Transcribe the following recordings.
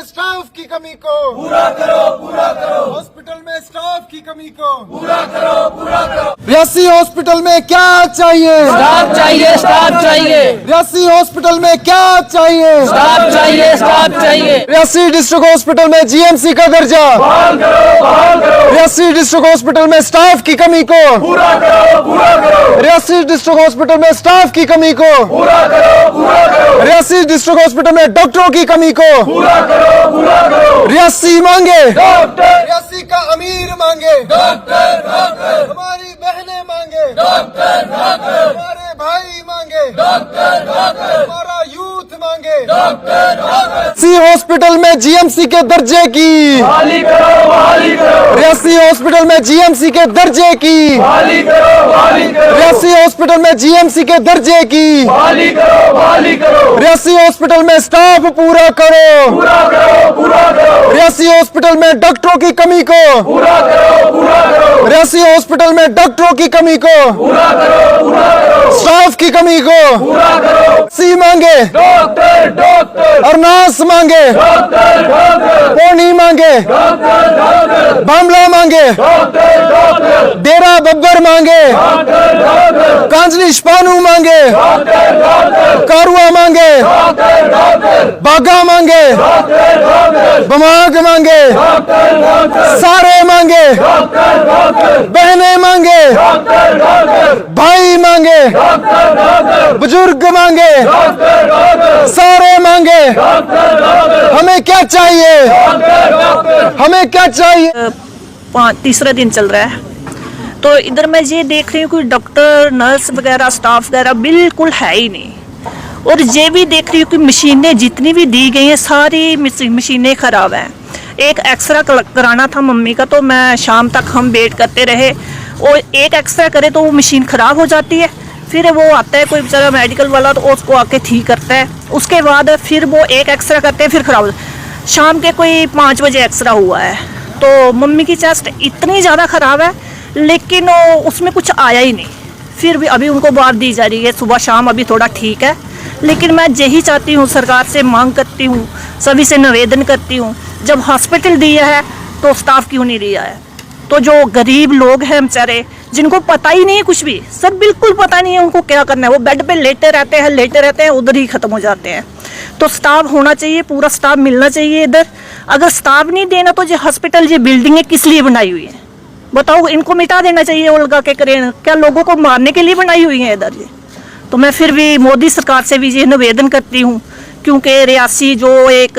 Staff की कमी को पूरा करो, पूरा करो। हॉस्पिटल में स्टाफ की कमी को पूरा करो, पूरा करो। रियासी हॉस्पिटल में क्या चाहिए? स्टाफ चाहिए, स्टाफ चाहिए, रियासी हॉस्पिटल में क्या चाहिए? स्टाफ चाहिए, स्टाफ चाहिए। रियासी डिस्ट्रिक्ट हॉस्पिटल में जीएमसी का दर्जा बहाल करो, बहाल करो। रियासी डिस्ट्रिक्ट हॉस्पिटल में स्टाफ की कमी को पूरा करो, पूरा करो। रियासी डिस्ट्रिक्ट हॉस्पिटल में स्टाफ की कमी को पूरा करो, पूरा करो। रियासी डिस्ट्रिक्ट हॉस्पिटल में डॉक्टरों की कमी को पूरा करो, पूरा करो। रियासी मांगे, डॉक्टर, रियासी का अमीर मांगे, डॉक्टर, डॉक्टर, हमारी बहनें मांगे, डॉक्टर, डॉक्टर, हमारे भाई मांगे, डॉक्टर, डॉक्टर, हमारा यूथ मांगे। Doctor, doctor. रियासी हॉस्पिटल में जीएमसी के दर्जे की बहाली करो, बहाली करो। रियासी हॉस्पिटल में जीएमसी के दर्जे की बहाली करो, बहाली करो। रियासी हॉस्पिटल में जीएमसी के दर्जे की बहाली करो, बहाली करो। रियासी हॉस्पिटल में स्टाफ पूरा करो पूरा करो, पूरा करो। रियासी हॉस्पिटल में डॉक्टरों की कमी को पूरा करो, पूरा करो। रियासी हॉस्पिटल में डॉक्टरों की कमी को पूरा करो, पूरा करो। स्टाफ की कमी को पूरा करो। सी मांगे डॉक्टर, डॉक्टर, और नास मांगे, डॉक्टर, डॉक्टर, पोनी मांगे, डॉक्टर, डॉक्टर, बामला मांगे, डॉक्टर, डॉक्टर, डेरा बब्बर मांगे, डॉक्टर, डॉक्टर, कांजनी शपानू मांगे, डॉक्टर, डॉक्टर, कारुआ मांगे, डॉक्टर, डॉक्टर, बागा मांगे, डॉक्टर, डॉक्टर, बमाग मांगे, डॉक्टर, डॉक्टर, सारे मांगे, डॉक्टर, डॉक्टर, बहनें मांगे, डॉक्टर, डॉक्टर, भाई मांगे, डॉक्टर, डॉक्टर, बुजुर्ग मांगे, डॉक्टर, डॉक्टर, सारे मांगे। डॉक्टर, डॉक्टर, हमें क्या चाहिए? Doctor, doctor. हमें क्या चाहिए? तीसरा दिन चल रहा है तो इधर मैं ये देख रही हूँ कि डॉक्टर नर्स वगैरह स्टाफ वगैरह बिल्कुल है ही नहीं। और ये भी देख रही हूँ कि मशीनें जितनी भी दी गई हैं सारी मशीनें ख़राब हैं। एक एक्सरा कराना था मम्मी का, तो मैं शाम तक हम वेट करते रहे और एक एक्सरा करे तो वो मशीन ख़राब हो जाती है। फिर वो आता है कोई बेचारा मेडिकल वाला तो उसको आके ठीक करता है। उसके बाद फिर वो एक एक्सरा करते हैं फिर ख़राब हो जाता है। शाम के कोई 5 बजे एक्सरा हुआ है तो मम्मी की चेस्ट इतनी ज़्यादा ख़राब है लेकिन उसमें कुछ आया ही नहीं। फिर भी अभी उनको बात दी जा रही है सुबह शाम, अभी थोड़ा ठीक है। लेकिन मैं यही चाहती हूँ, सरकार से मांग करती हूँ, सभी से निवेदन करती हूँ, जब हॉस्पिटल दिया है तो स्टाफ क्यों नहीं दिया है? तो जो गरीब लोग हैं बेचारे जिनको पता ही नहीं है कुछ भी, सब बिल्कुल पता नहीं है उनको क्या करना है, वो बेड पे लेटे रहते हैं उधर ही ख़त्म हो जाते हैं। तो स्टाफ होना चाहिए, पूरा स्टाफ मिलना चाहिए इधर। अगर स्टाफ नहीं देना तो ये हॉस्पिटल ये बिल्डिंगें किस लिए बनाई हुई है बताओ? इनको मिटा देना चाहिए उलगा के करें, क्या लोगों को मारने के लिए बनाई हुई है इधर ये? तो मैं फिर भी मोदी सरकार से भी ये निवेदन करती हूँ, क्योंकि रियासी जो एक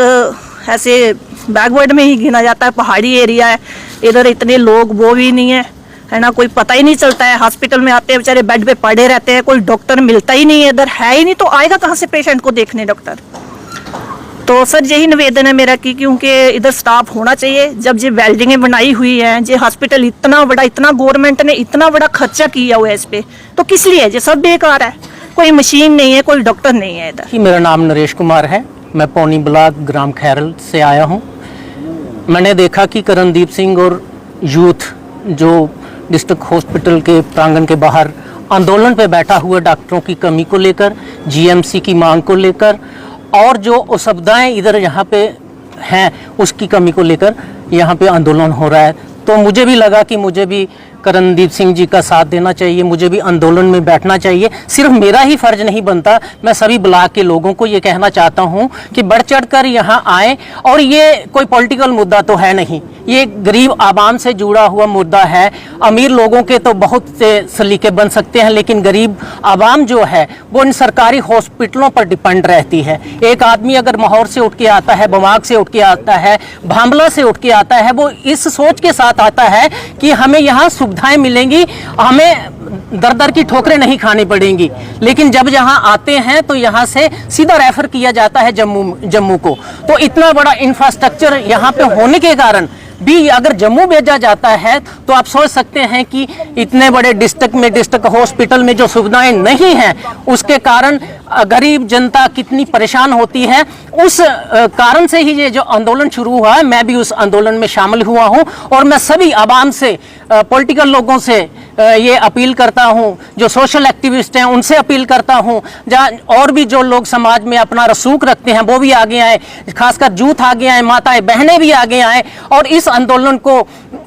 ऐसे बैकवर्ड में ही गिना जाता है, पहाड़ी एरिया है, इधर इतने लोग वो भी नहीं है ना, कोई पता ही नहीं चलता है। हॉस्पिटल में आते हैं बेचारे बेड पे पड़े रहते हैं, कोई डॉक्टर मिलता ही नहीं है, इधर है ही नहीं तो आएगा कहाँ से पेशेंट को देखने डॉक्टर? तो सर यही निवेदन है मेरा कि क्योंकि इधर स्टाफ होना चाहिए। जब ये वेल्डिंगें बनाई हुई हैं, ये हॉस्पिटल इतना बड़ा, इतना गवर्नमेंट ने इतना बड़ा खर्चा किया हुआ है इस पे, तो किस लिए? ये सब बेकार है, कोई मशीन नहीं है, कोई डॉक्टर नहीं है इधर। मेरा नाम नरेश कुमार है, मैं पौनी ब्लॉक ग्राम खैरल से आया हूँ। मैंने देखा कि करणदीप सिंह और यूथ जो डिस्ट्रिक्ट हॉस्पिटल के प्रांगण के बाहर आंदोलन पे बैठा हुआ डॉक्टरों की कमी को लेकर, जीएमसी की मांग को लेकर और जो असुविधाएं इधर यहाँ पे हैं उसकी कमी को लेकर यहाँ पे आंदोलन हो रहा है। तो मुझे भी लगा कि मुझे भी करणदीप सिंह जी का साथ देना चाहिए, मुझे भी आंदोलन में बैठना चाहिए। सिर्फ मेरा ही फर्ज नहीं बनता, मैं सभी ब्लॉक के लोगों को ये कहना चाहता हूँ कि बढ़ चढ़ कर यहाँ आए। और ये कोई पॉलिटिकल मुद्दा तो है नहीं, ये गरीब आवाम से जुड़ा हुआ मुद्दा है। अमीर लोगों के तो बहुत से सलीके बन सकते हैं, लेकिन गरीब आवाम जो है वो इन सरकारी हॉस्पिटलों पर डिपेंड रहती है। एक आदमी अगर माहौर से उठ के आता है, बमाग से उठ के आता है, भांबला से उठ के आता है, वो इस सोच के साथ आता है कि हमें यहाँ सुविधाएं मिलेंगी, हमें दर दर की ठोकरें नहीं खानी पड़ेंगी। लेकिन जब यहाँ आते हैं तो यहाँ से सीधा रेफर किया जाता है जम्मू को। तो इतना बड़ा इंफ्रास्ट्रक्चर यहाँ पे होने के कारण भी अगर जम्मू भेजा जाता है तो आप सोच सकते हैं कि इतने बड़े डिस्ट्रिक्ट में, डिस्ट्रिक्ट हॉस्पिटल में जो सुविधाएं नहीं हैं उसके कारण गरीब जनता कितनी परेशान होती है। उस कारण से ही ये जो आंदोलन शुरू हुआ है, मैं भी उस आंदोलन में शामिल हुआ हूं और मैं सभी आवाम से, पॉलिटिकल लोगों से ये अपील करता हूँ, जो सोशल एक्टिविस्ट हैं उनसे अपील करता हूँ, जहाँ और भी जो लोग समाज में अपना रसूख रखते हैं वो भी आगे आए, खासकर यूथ आगे आए, माताएं बहनें भी आगे आए और इस आंदोलन को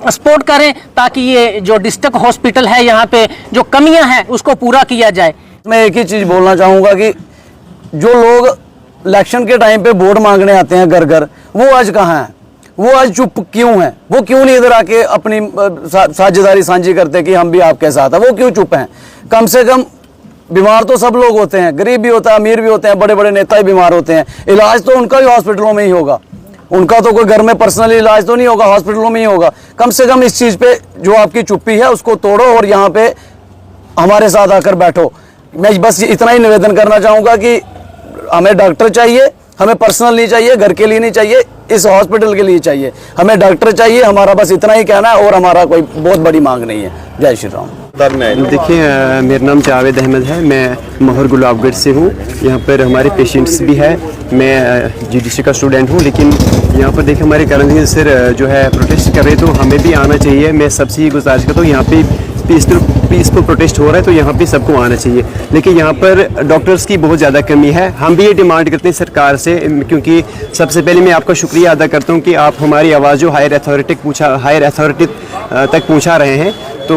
सपोर्ट करें ताकि ये जो डिस्ट्रिक्ट हॉस्पिटल है यहाँ पे जो कमियां हैं उसको पूरा किया जाए। मैं एक ही चीज़ बोलना चाहूँगा कि जो लोग इलेक्शन के टाइम पे वोट मांगने आते हैं घर घर, वो आज कहाँ हैं? वो आज चुप क्यों हैं? वो क्यों नहीं इधर आके अपनी साझेदारी साझी करते कि हम भी आपके साथ हैं? वो क्यों चुप हैं? कम से कम बीमार तो सब लोग होते हैं, गरीब भी होता है, अमीर भी होते हैं, बड़े बड़े नेता भी बीमार होते हैं। इलाज तो उनका भी हॉस्पिटलों में ही होगा, उनका तो कोई घर में पर्सनल इलाज तो नहीं होगा, हॉस्पिटलों में ही होगा। कम से कम इस चीज़ पे जो आपकी चुप्पी है उसको तोड़ो और यहाँ पे हमारे साथ आकर बैठो। मैं बस इतना ही निवेदन करना चाहूँगा कि हमें डॉक्टर चाहिए, हमें पर्सनल नहीं चाहिए, घर के लिए नहीं चाहिए, इस हॉस्पिटल के लिए चाहिए। हमें डॉक्टर चाहिए, हमारा बस इतना ही कहना है और हमारा कोई बहुत बड़ी मांग नहीं है। जय श्री राम। देखिए, मेरा नाम जावेद अहमद है, मैं मोहर गुलाबगढ़ से हूँ। यहाँ पर हमारे पेशेंट्स भी है, मैं जीडीसी का स्टूडेंट हूँ, लेकिन यहाँ पर देखिए हमारे करण सर जो है प्रोटेस्ट कर रहे हैं, तो हमें भी आना चाहिए। मैं सबसे ये गुजारिश करता हूँ, यहाँ पे पीसफुल प्रोटेस्ट हो रहा है तो यहाँ पे सबको आना चाहिए, लेकिन यहाँ पर डॉक्टर्स की बहुत ज़्यादा कमी है। हम भी ये डिमांड करते हैं सरकार से, क्योंकि सबसे पहले मैं आपका शुक्रिया अदा करता हूँ कि आप हमारी आवाज़ जो हायर अथॉरिटी तक पहुँचा रहे हैं। तो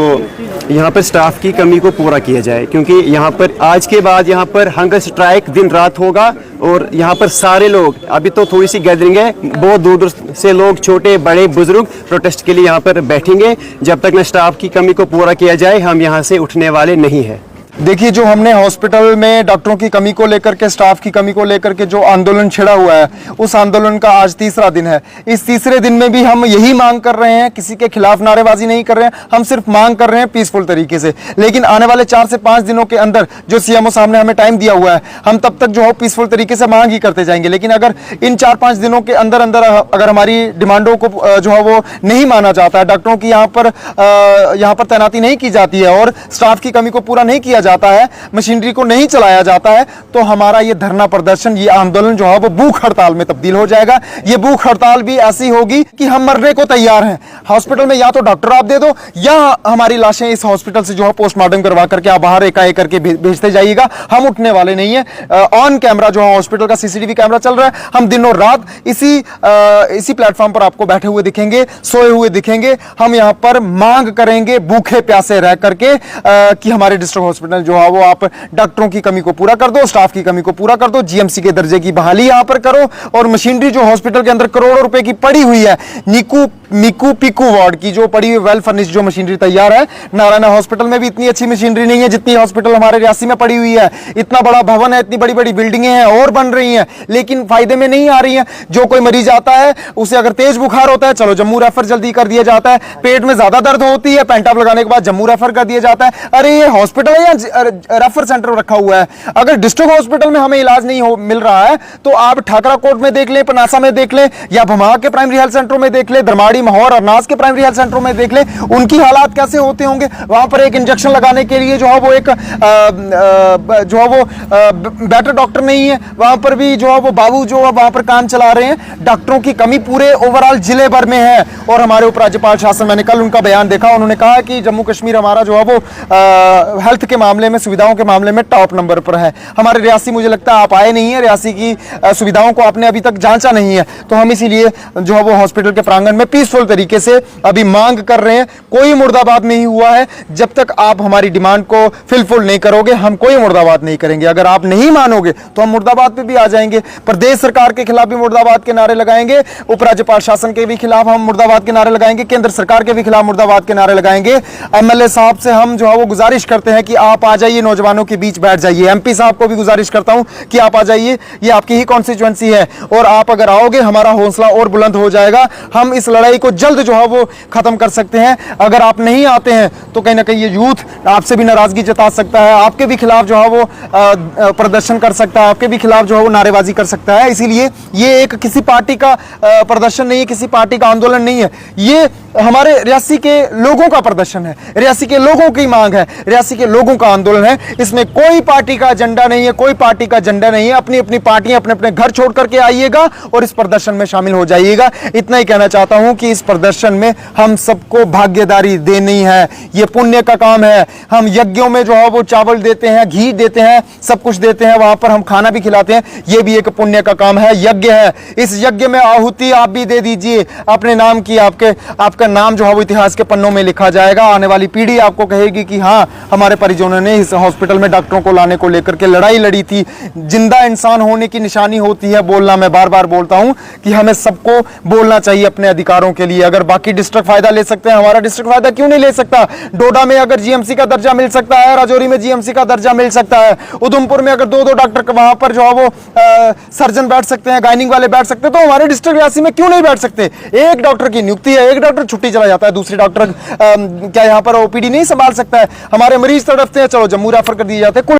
यहाँ पर स्टाफ की कमी को पूरा किया जाए, क्योंकि यहाँ पर आज के बाद यहाँ पर हंगर स्ट्राइक दिन रात होगा और यहाँ पर सारे लोग, अभी तो थोड़ी सी गैदरिंग है, बहुत दूर दूर से लोग, छोटे बड़े बुजुर्ग प्रोटेस्ट के लिए यहाँ पर बैठेंगे। जब तक न स्टाफ की कमी को पूरा किया जाए हम यहाँ से उठने वाले नहीं हैं। देखिए, जो हमने हॉस्पिटल में डॉक्टरों की कमी को लेकर के, स्टाफ की कमी को लेकर के जो आंदोलन छिड़ा हुआ है, उस आंदोलन का आज तीसरा दिन है। इस तीसरे दिन में भी हम यही मांग कर रहे हैं, किसी के खिलाफ नारेबाजी नहीं कर रहे हैं, हम सिर्फ मांग कर रहे हैं पीसफुल तरीके से। लेकिन आने वाले 4 से 5 दिनों के अंदर जो सीएमओ साहब ने हमें टाइम दिया हुआ है, हम तब तक जो है पीसफुल तरीके से मांग ही करते जाएंगे। लेकिन अगर इन 4-5 दिनों के अंदर अंदर अगर हमारी डिमांडों को जो है वो नहीं माना जाता है, डॉक्टरों की यहाँ पर तैनाती नहीं की जाती है और स्टाफ की कमी को पूरा नहीं किया जाता है, मशीनरी को नहीं चलाया जाता है, तो हमारा ये धरना प्रदर्शन, ये आंदोलन जो है वो भूख हड़ताल में तब्दील हो जाएगा। ये भूख हड़ताल भी ऐसी होगी कि हम मरने को तैयार हैं। हॉस्पिटल में या तो डॉक्टर आप दे दो या हमारी लाशें इस हॉस्पिटल से जो है पोस्टमार्टम करवा करके आप बाहर एकाएक करके भेजते जाइएगा। हम उठने वाले नहीं है। ऑन कैमरा जो है हॉस्पिटल का सीसीटीवी कैमरा चल रहा है, हम दिनों रात इसी प्लेटफॉर्म पर आपको बैठे हुए दिखेंगे, सोए हुए दिखेंगे। हम यहाँ पर मांग करेंगे भूखे प्यासे रह करके कि हमारे डिस्ट्रिक्ट हॉस्पिटल जो है वो आप डॉक्टरों की कमी को पूरा कर दो, स्टाफ की कमी को पूरा कर दो, जीएमसी के दर्जे की बहाली यहां पर करो और मशीनरी जो हॉस्पिटल के अंदर करोड़ों रुपए की पड़ी हुई है, मिकू पिकू वार्ड की जो पड़ी हुई वेल फर्निश्ड जो मशीनरी तैयार है, नारायण हॉस्पिटल में भी इतनी अच्छी मशीनरी नहीं है जितनी हॉस्पिटल हमारे रियासी में पड़ी हुई है। इतना बड़ा भवन है, इतनी बड़ी बड़ी बिल्डिंगें हैं और बन रही हैं, लेकिन फायदे में नहीं आ रही हैं। जो कोई मरीज आता है उसे अगर तेज बुखार होता है, चलो जम्मू रेफर जल्दी कर दिया जाता है। पेट में ज्यादा दर्द होती है, पेंटाप लगाने के बाद जम्मू रेफर कर दिया जाता है। अरे ये हॉस्पिटल है या रेफर सेंटर रखा हुआ है? अगर डिस्ट्रिक्ट हॉस्पिटल में हमें इलाज नहीं मिल रहा है तो आप ठाकरा कोट में देख लें, पनासा में देख लें, या भमा के प्राइमरी हेल्थ सेंटरों में देख लें, धर्माड़ी, महौर, अरनास के प्राइमरी हेल्थ सेंटरों में देख लें, उनकी हालात कैसे होते होंगे। वहां पर एक इंजेक्शन लगाने के लिए जो है वो बेटर डॉक्टर नहीं है, वहां पर भी जो है वो बाबू जो है वहां पर काम चला रहे हैं। डॉक्टरों की कमी पूरे ओवरऑल जिले भर में है और हमारे उपराज्यपाल शासन, मैंने कल उनका बयान देखा, उन्होंने कहा कि जम्मू कश्मीर हमारा जो है वो हेल्थ के मामले में, सुविधाओं के मामले में टॉप नंबर पर है। हमारे रियासी, मुझे लगता है आप आए नहीं है, रियासी की सुविधाओं को आपने अभी तक जांचा नहीं है, तो हम इसीलिए जो है वो हॉस्पिटल के प्रांगण में पीसफुल तरीके से अभी मांग कर रहे हैं। कोई मुर्दाबाद नहीं हुआ है, जब तक आप हमारी डिमांड को फिलफुल नहीं करोगे हम कोई मुर्दाबाद नहीं करेंगे। अगर आप नहीं मानोगे तो हम मुर्दाबाद पे भी आ जाएंगे, प्रदेश सरकार के खिलाफ भी मुर्दाबाद के नारे लगाएंगे, उपराज्यपाल शासन के भी खिलाफ हम मुर्दाबाद के नारे लगाएंगे, केंद्र सरकार के भी खिलाफ मुर्दाबाद के नारे लगाएंगे। एमएलए साहब से हम जो है वो गुजारिश करते हैं कि आप आ जाइए, नौजवानों के बीच बैठ जाइए। एमपी साहब को भी गुजारिश करता हूं कि आप आ जाइए, ये आपकी ही कॉन्स्टिट्यूएंसी है और आप अगर आओगे हमारा हौसला और बुलंद हो जाएगा। हम इस लड़ाई को जल्द जो है वो खत्म कर सकते हैं। अगर आप नहीं आते हैं तो कहीं ना कहीं ये यूथ आपसे भी नाराजगी जता सकता है, आपके भी खिलाफ जो है वो प्रदर्शन कर सकता है, आपके भी खिलाफ जो है वो नारेबाजी कर सकता है। इसीलिए ये एक किसी पार्टी का प्रदर्शन नहीं है, किसी पार्टी का आंदोलन नहीं है, ये हमारे रियासी के लोगों का प्रदर्शन है, रियासी के लोगों की मांग है, रियासी के लोगों का आंदोलन है। इसमें कोई पार्टी का एजेंडा नहीं है, कोई पार्टी का एजेंडा नहीं है। अपनी अपनी पार्टियां अपने अपने घर छोड़ करके आइएगा और इस प्रदर्शन में शामिल हो जाइएगा। इतना ही कहना चाहता हूं कि इस प्रदर्शन में हम सबको भागीदारी देनी है। ये पुण्य का काम है। हम यज्ञों में जो है वो चावल देते हैं, घी देते हैं, सब कुछ देते हैं, वहां पर हम खाना भी खिलाते हैं। ये भी एक पुण्य का काम है, यज्ञ है। इस यज्ञ में आहुति आप भी दे दीजिए अपने नाम की। आपका नाम जो है वो इतिहास के पन्नों में लिखा जाएगा। आने वाली पीढ़ी आपको कहेगी कि हाँ, हमारे परिजनों ने इस हॉस्पिटल में डॉक्टरों को लाने को लेकर के लड़ाई लड़ी थी। जिंदा इंसान होने की निशानी होती है बोलना। मैं बार बार बोलता हूं कि हमें सबको बोलना चाहिए अपने अधिकारों के लिए। अगर बाकी डिस्ट्रिक्ट फायदा ले सकते हैं, हमारा डिस्ट्रिक्ट फायदा क्यों नहीं ले सकता? डोडा में अगर जीएमसी का दर्जा मिल सकता है, राजौरी में जीएमसी का दर्जा मिल सकता है, उधमपुर में अगर दो डॉक्टर वहां पर जो है वो सर्जन बैठ सकते हैं, गायनिंग वाले बैठ सकते हैं, तो हमारे डिस्ट्रिक्ट रियासी में क्यों नहीं बैठ सकते? एक डॉक्टर की नियुक्ति है, एक डॉक्टर छुट्टी चला जाता है, दूसरी डॉक्टर क्या यहाँ पर ओपीडी नहीं संभाल सकता है? हमारे मरीज तड़पते हैं, चलो जम्मू रेफर कर दिए जाते हैं।